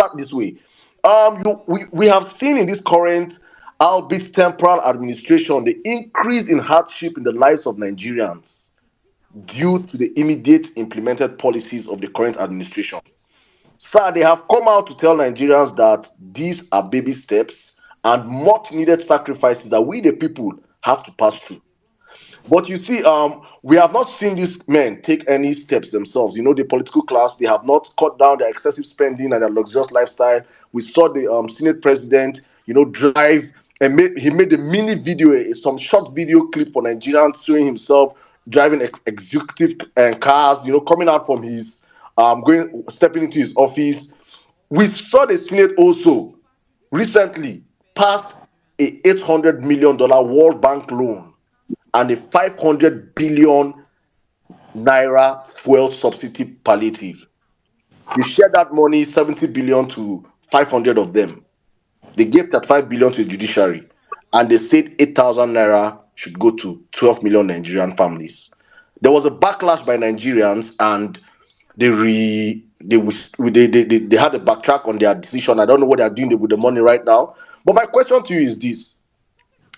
start this way. We have seen in this current, albeit temporal administration, the increase in hardship in the lives of Nigerians due to the immediate implemented policies of the current administration. Sir, they have come out to tell Nigerians that these are baby steps and much needed sacrifices that we, the people, have to pass through. But you see, we have not seen these men take any steps themselves. The political class, they have not cut down their excessive spending and their luxurious lifestyle. We saw the Senate president, drive and he made a mini video, some short video clip for Nigerians showing himself driving executive cars, coming out from his stepping into his office. We saw the Senate also recently passed a $800 million World Bank loan and a 500 billion naira fuel subsidy palliative. They shared that money, 70 billion to 500 of them. They gave 35 billion to the judiciary, and they said 8,000 naira should go to 12 million Nigerian families. There was a backlash by Nigerians, and they had a backtrack on their decision. I don't know what they are doing with the money right now. But my question to you is this: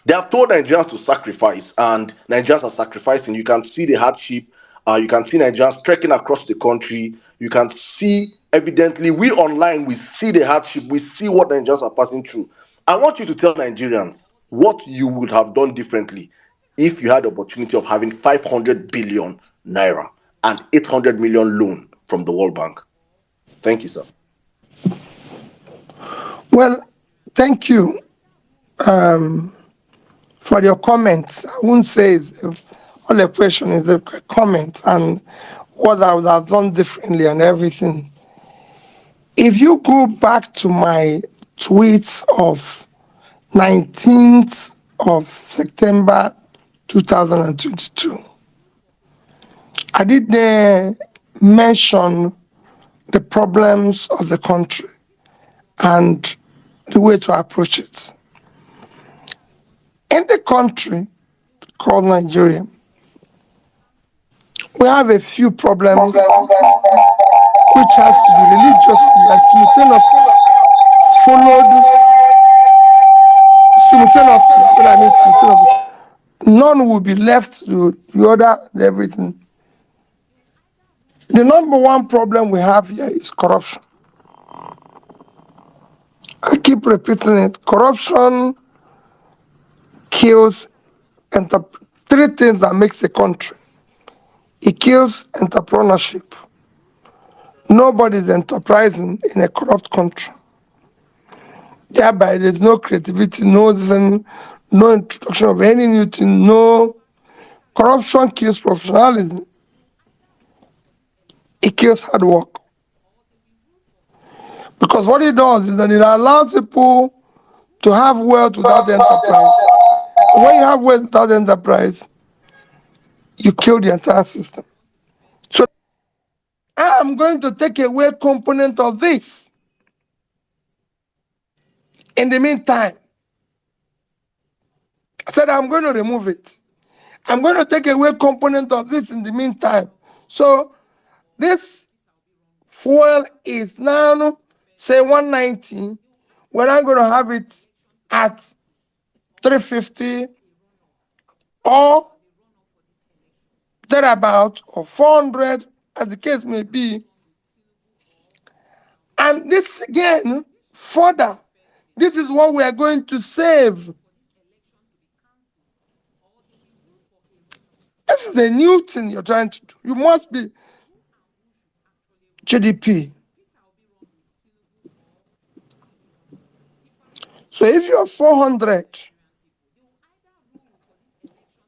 they have told Nigerians to sacrifice, and Nigerians are sacrificing. You can see the hardship. You can see Nigerians trekking across the country. You can see evidently, we online, we see the hardship. We see what Nigerians are passing through. I want you to tell Nigerians what you would have done differently if you had the opportunity of having 500 billion naira and 800 million loan from the World Bank. Thank you, sir. Well, thank you for your comments. I wouldn't say it's all the question is a comment and what I would have done differently and everything. If you go back to my tweets of 19th of September 2022, I did mention the problems of the country and the way to approach it. In the country called Nigeria, we have a few problems which has to be religiously and simultaneously followed simultaneously. What I mean simultaneously, none will be left to the other and everything. The number one problem we have here is corruption. I keep repeating it. Corruption kills three things that makes a country. It kills entrepreneurship. Nobody is enterprising in a corrupt country. Thereby, there's no creativity, no introduction of any new thing, no. Corruption kills professionalism. It kills hard work. Because what it does is that it allows people to have wealth without enterprise. When you have wealth without enterprise, you kill the entire system. So I'm going to take away component of this. In the meantime, I said I'm going to remove it. I'm going to take away component of this in the meantime. So this fuel is now, say 190. We're not going to have it at 350 or thereabout, or 400, as the case may be. And this again, further, this is what we are going to save. This is a new thing you're trying to do. You must be GDP. So if you're 400,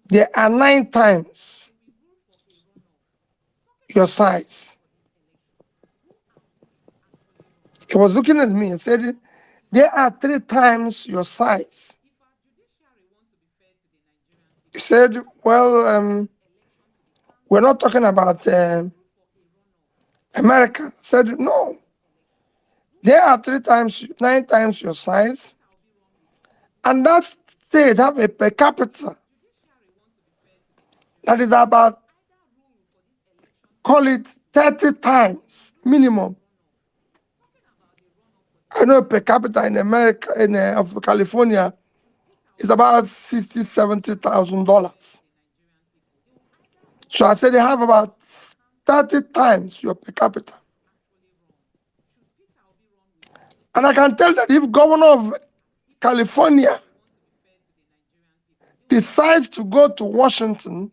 there are 9 times your size. He was looking at me and said, there are 3 times your size. He said, well, we're not talking about America. I said, no. There are 9 times your size. And that state have a per capita that is about, call it 30 times minimum I know per capita in America, of California, is about $60,000-$70,000. So I said they have about 30 times your per capita. And I can tell that if governor of California decides to go to Washington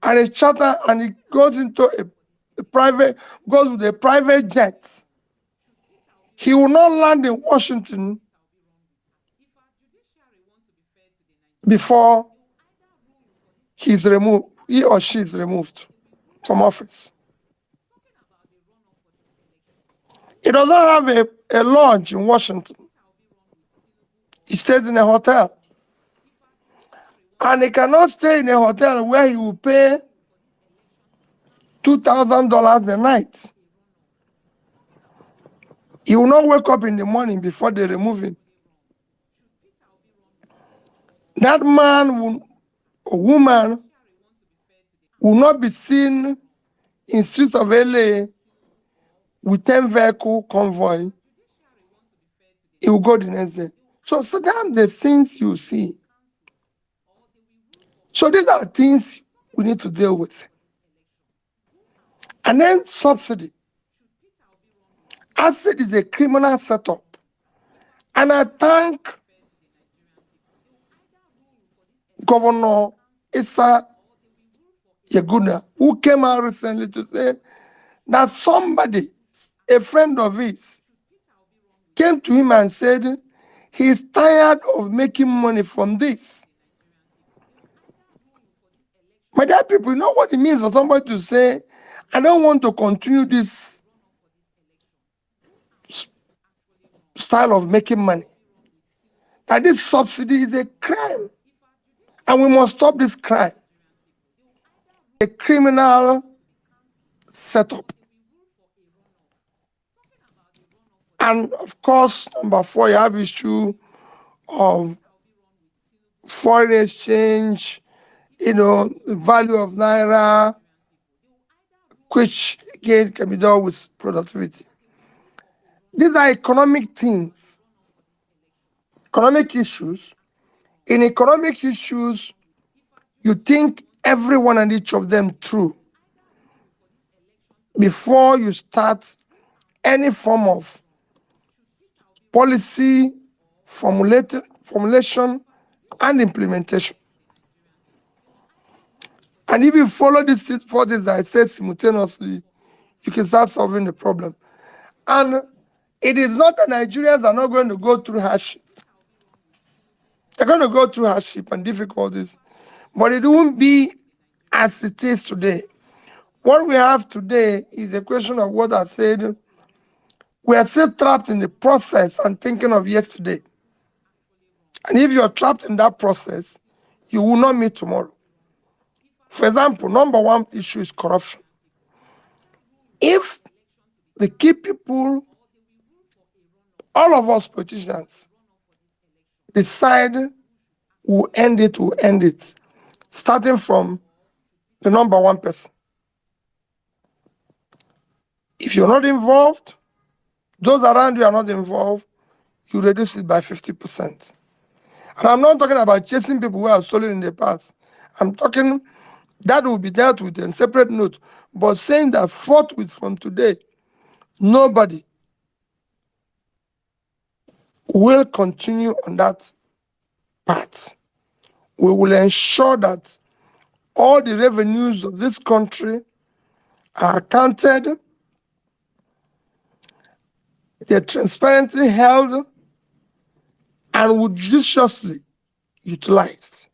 and a charter and he goes into goes with a private jet, he will not land in Washington before he or she is removed from office. He doesn't have a lodge in Washington. He stays in a hotel. And he cannot stay in a hotel where he will pay $2,000 a night. He will not wake up in the morning before they remove him. That man or woman will not be seen in streets of LA with 10 vehicle convoy. He will go the next day. So that's the things you see. So these are things we need to deal with. And then subsidy. Acid is a criminal setup. And I thank Governor Issa Yaguna, who came out recently to say that somebody, a friend of his, came to him and said he's tired of making money from this. My dear people, you know what it means for somebody to say, I don't want to continue this style of making money. That this subsidy is a crime. And we must stop this crime. A criminal setup. And of course, number 4, you have issue of foreign exchange, the value of Naira, which again can be done with productivity. These are economic things, economic issues. In economic issues, you think every one and each of them through before you start any form of policy formulation and implementation. And if you follow these 4 things that I said simultaneously, you can start solving the problem. And it is not that Nigerians are not going to go through hardship. They're going to go through hardship and difficulties, but it won't be as it is today. What we have today is a question of what I said. We are still trapped in the process and thinking of yesterday. And if you're trapped in that process, you will not meet tomorrow. For example, number 1 issue is corruption. If the key people, all of us politicians, decide we'll end it, starting from the number 1 person. If you're not involved, those around you are not involved, you reduce it by 50%. And I'm not talking about chasing people who have stolen in the past. I'm talking that will be dealt with in separate note, but saying that forthwith from today, nobody will continue on that path. We will ensure that all the revenues of this country are accounted, they're transparently held, and would judiciously utilized.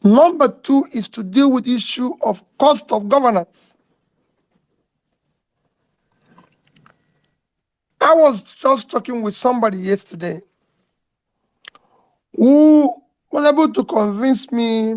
Number 2 is to deal with the issue of cost of governance. I was just talking with somebody yesterday who was able to convince me